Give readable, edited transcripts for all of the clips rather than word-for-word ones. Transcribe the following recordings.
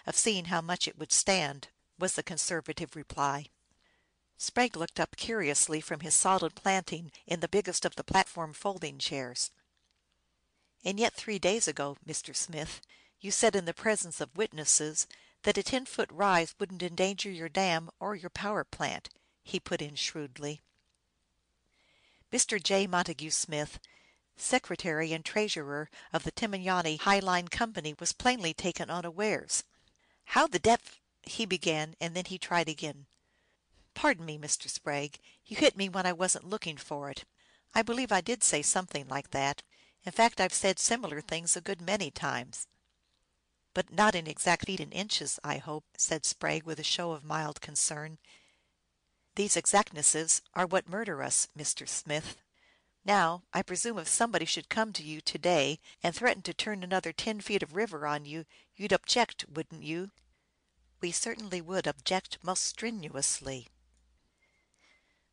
of seeing how much it would stand," was the conservative reply. Sprague looked up curiously from his solid planting in the biggest of the platform folding chairs. " And yet 3 days ago, Mr. Smith, you said in the presence of witnesses that a 10-foot rise would n't endanger your dam or your power plant," he put in shrewdly. Mr. J. Montague Smith, secretary and treasurer of the Timanani High Line Company, was plainly taken unawares. " How the def " he began, and then he tried again. " Pardon me, Mr. Sprague, you hit me when I was n t looking for it. I believe I did say something like that. In fact, I ve said similar things a good many times." " But not in exact feet and inches, I hope," said Sprague, with a show of mild concern. " These exactnesses are what murder us, Mr. Smith. Now, I presume if somebody should come to you to day and threaten to turn another 10 feet of river on you, you 'd object, would n't you?" " We certainly would object most strenuously."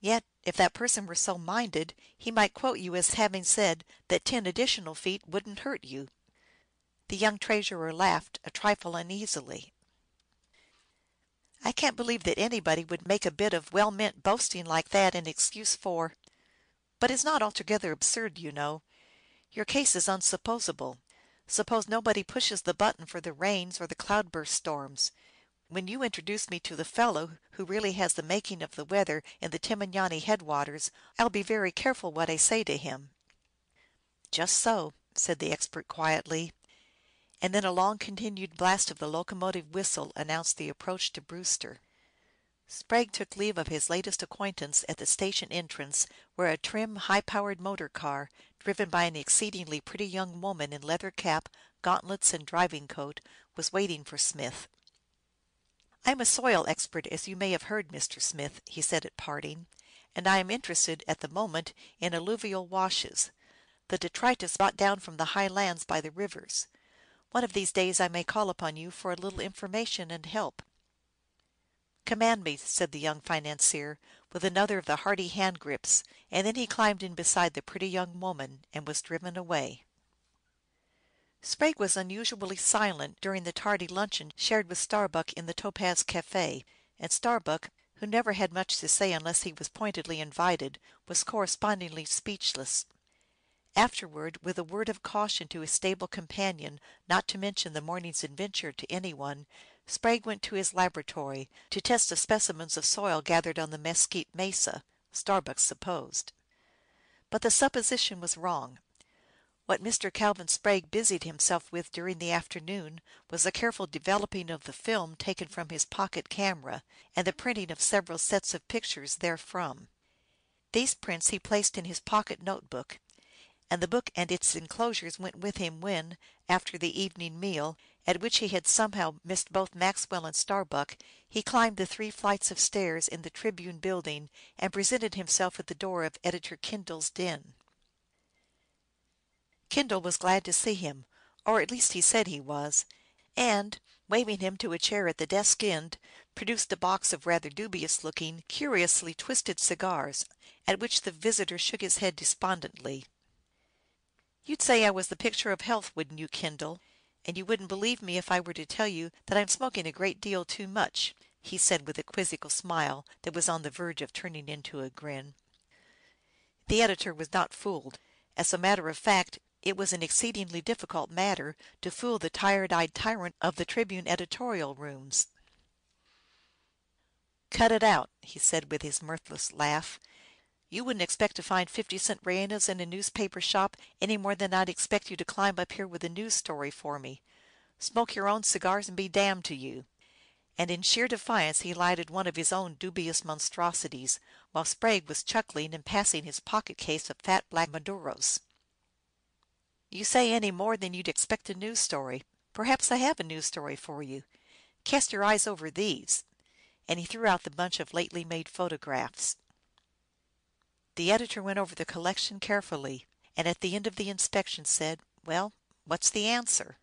"Yet, if that person were so minded, he might quote you as having said that 10 additional feet would n't hurt you." The young treasurer laughed, a trifle uneasily. " I can't believe that anybody would make a bit of well meant boasting like that an excuse for But it 's not altogether absurd, you know. Your case is unsupposable. Suppose nobody pushes the button for the rains or the cloudburst storms. When you introduce me to the fellow who really has the making of the weather in the Timanani headwaters, I 11 be very careful what I say to him." " Just so," said the expert quietly. And then a long continued blast of the locomotive whistle announced the approach to Brewster. Sprague took leave of his latest acquaintance at the station entrance, where a trim, high powered motor car, driven by an exceedingly pretty young woman in leather cap, gauntlets, and driving coat, was waiting for Smith. " I am a soil expert, as you may have heard, Mr. Smith," he said at parting, " and I am interested at the moment in alluvial washes, the detritus brought down from the high lands by the rivers. One of these days I may call upon you for a little information and help." " Command me," said the young financier, with another of the hearty hand grips, and then he climbed in beside the pretty young woman and was driven away. Sprague was unusually silent during the tardy luncheon shared with Starbuck in the Topaz Cafe, and Starbuck, who never had much to say unless he was pointedly invited, was correspondingly speechless. Afterward, with a word of caution to his stable companion not to mention the morning's adventure to any one, Sprague went to his laboratory to test the specimens of soil gathered on the Mesquite Mesa, Starbuck supposed. But the supposition was wrong. What Mr. Calvin Sprague busied himself with during the afternoon was a careful developing of the film taken from his pocket camera, and the printing of several sets of pictures therefrom. These prints he placed in his pocket note book, and the book and its enclosures went with him when, after the evening meal, at which he had somehow missed both Maxwell and Starbuck, he climbed the 3 flights of stairs in the Tribune building and presented himself at the door of Editor Kendall's den. Kendall was glad to see him, or at least he said he was, and, waving him to a chair at the desk end, produced a box of rather dubious looking, curiously twisted cigars, at which the visitor shook his head despondently. " You 'd say I was the picture of health, wouldn't you, Kendall? And you wouldn't believe me if I were to tell you that I am smoking a great deal too much," he said with a quizzical smile that was on the verge of turning into a grin. The editor was not fooled. As a matter of fact, it was an exceedingly difficult matter to fool the tired eyed tyrant of the Tribune editorial rooms. " Cut it out," he said with his mirthless laugh. " You wouldn't expect to find 50-cent Rayanas in a newspaper shop any more than I d expect you to climb up here with a news story for me. Smoke your own cigars and be damned to you." And in sheer defiance he lighted one of his own dubious monstrosities, while Sprague was chuckling and passing his pocket case of fat black Maduros. " You say any more than you d expect a news story. Perhaps I have a news story for you. Cast your eyes over these." And he threw out the bunch of lately made photographs. The editor went over the collection carefully, and at the end of the inspection said, " Well, what's the answer?"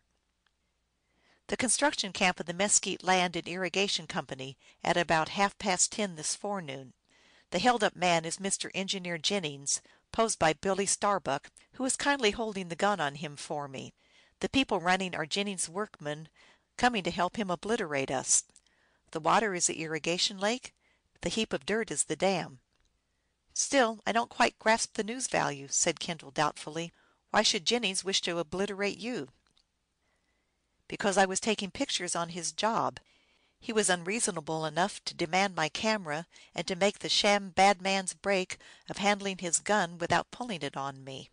" The construction camp of the Mesquite Land and Irrigation Company, at about 10:30 this forenoon. The held up man is Mr. Engineer Jennings, posed by Billy Starbuck, who is kindly holding the gun on him for me. The people running are Jennings' workmen, coming to help him obliterate us. The water is the irrigation lake, the heap of dirt is the dam. Still, I don't quite grasp the news value," said Kendall doubtfully. " Why should Jennings wish to obliterate you?" " Because I was taking pictures on his job. He was unreasonable enough to demand my camera, and to make the sham bad man's break of handling his gun without pulling it on me."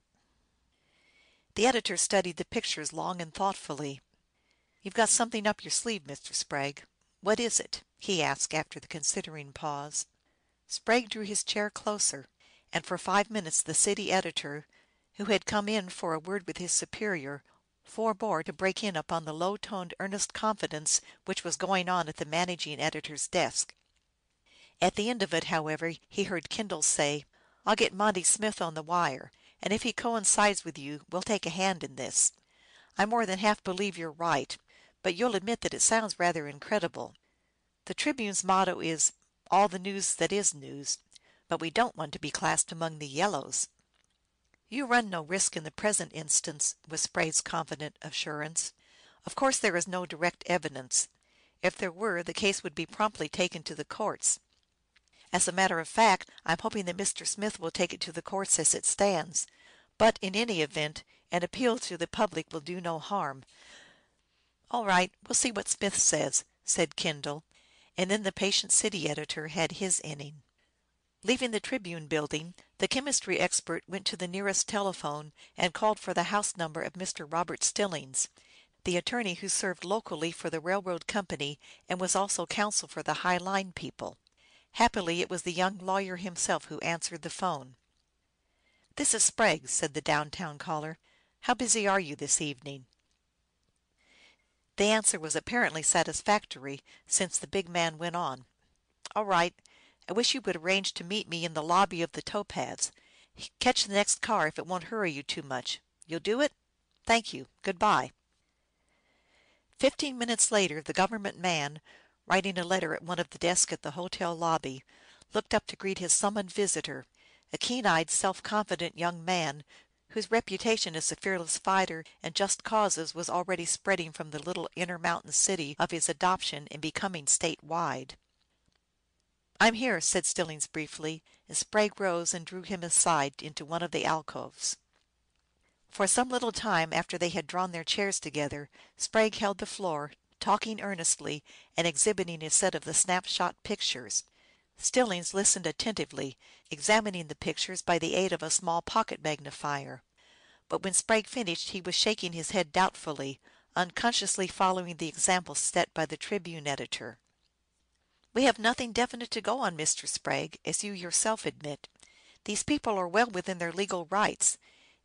The editor studied the pictures long and thoughtfully. " You Ve got something up your sleeve, Mr. Sprague. What is it?" he asked, after the considering pause. Sprague drew his chair closer, and for 5 minutes the city editor, who had come in for a word with his superior, forbore to break in upon the low toned, earnest confidence which was going on at the managing editor s desk. At the end of it, however, he heard Kendall say, " I 11 get Monty Smith on the wire, and if he coincides with you we 'll take a hand in this. I more than half believe you 're right, but you 'll admit that it sounds rather incredible. The Tribune s motto is, * All the news that is news,' but we don't want to be classed among the yellows." " You run no risk in the present instance," was Sprague s confident assurance. " Of course there is no direct evidence. If there were, the case would be promptly taken to the courts. As a matter of fact, I am hoping that Mr. Smith will take it to the courts as it stands. But, in any event, an appeal to the public will do no harm." " All right, we 'll see what Smith says," said Kendall, and then the patient city editor had his inning. Leaving the Tribune building, the chemistry expert went to the nearest telephone and called for the house number of Mr. Robert Stillings, the attorney who served locally for the railroad company and was also counsel for the High Line people. Happily it was the young lawyer himself who answered the phone. " This is Sprague," said the down town caller. " How busy are you this evening?" The answer was apparently satisfactory, since the big man went on, " All right. I wish you would arrange to meet me in the lobby of the Topaz. Catch the next car if it won't hurry you too much. You'll do it? Thank you. Good by." 15 minutes later the government man, writing a letter at one of the desks at the hotel lobby, looked up to greet his summoned visitor, a keen eyed, self confident young man, whose reputation as a fearless fighter in just causes was already spreading from the little Intermountain city of his adoption and becoming state wide. " I am here," said Stillings briefly, and Sprague rose and drew him aside into one of the alcoves. For some little time after they had drawn their chairs together Sprague held the floor, talking earnestly, and exhibiting a set of the snap shot pictures. Stillings listened attentively, examining the pictures by the aid of a small pocket magnifier. But when Sprague finished he was shaking his head doubtfully, unconsciously following the example set by the Tribune editor. " We have nothing definite to go on, Mr. Sprague, as you yourself admit. These people are well within their legal rights.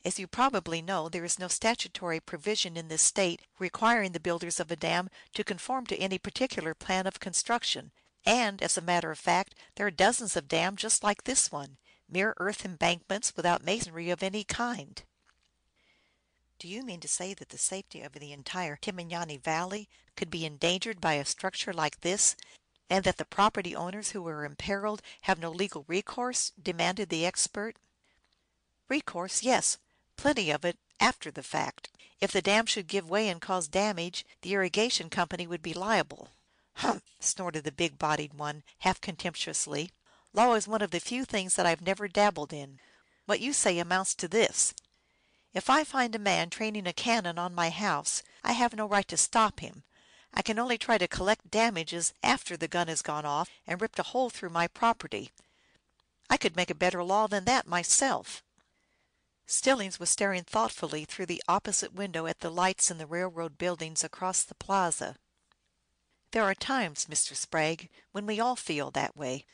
As you probably know, there is no statutory provision in this state requiring the builders of a dam to conform to any particular plan of construction, and, as a matter of fact, there are dozens of dams just like this one, mere earth embankments without masonry of any kind." " Do you mean to say that the safety of the entire Timinyan Valley could be endangered by a structure like this, and that the property owners who are imperiled have no legal recourse?" demanded the expert. " Recourse, yes, plenty of it, after the fact. If the dam should give way and cause damage, the irrigation company would be liable." " Humph !" snorted the big bodied one, half contemptuously. " Law is one of the few things that I have never dabbled in. What you say amounts to this: if I find a man training a cannon on my house, I have no right to stop him. I can only try to collect damages after the gun has gone off and ripped a hole through my property. I could make a better law than that myself." Stillings was staring thoughtfully through the opposite window at the lights in the railroad buildings across the plaza. " There are times, Mr. Sprague, when we all feel that way,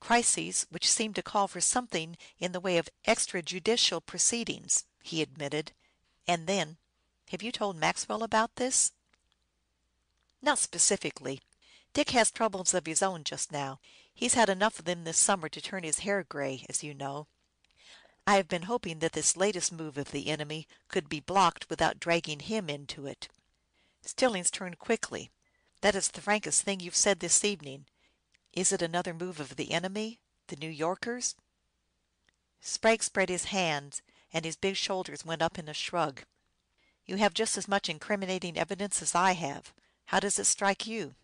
crises which seem to call for something in the way of extrajudicial proceedings," he admitted. And then, " Have you told Maxwell about this?" " Not specifically. Dick has troubles of his own just now. He's had enough of them this summer to turn his hair gray, as you know. I have been hoping that this latest move of the enemy could be blocked without dragging him into it." Stillings turned quickly. " That is the frankest thing you have said this evening. Is it another move of the enemy, the New Yorkers?" Sprague spread his hands, and his big shoulders went up in a shrug. " You have just as much incriminating evidence as I have. How does it strike you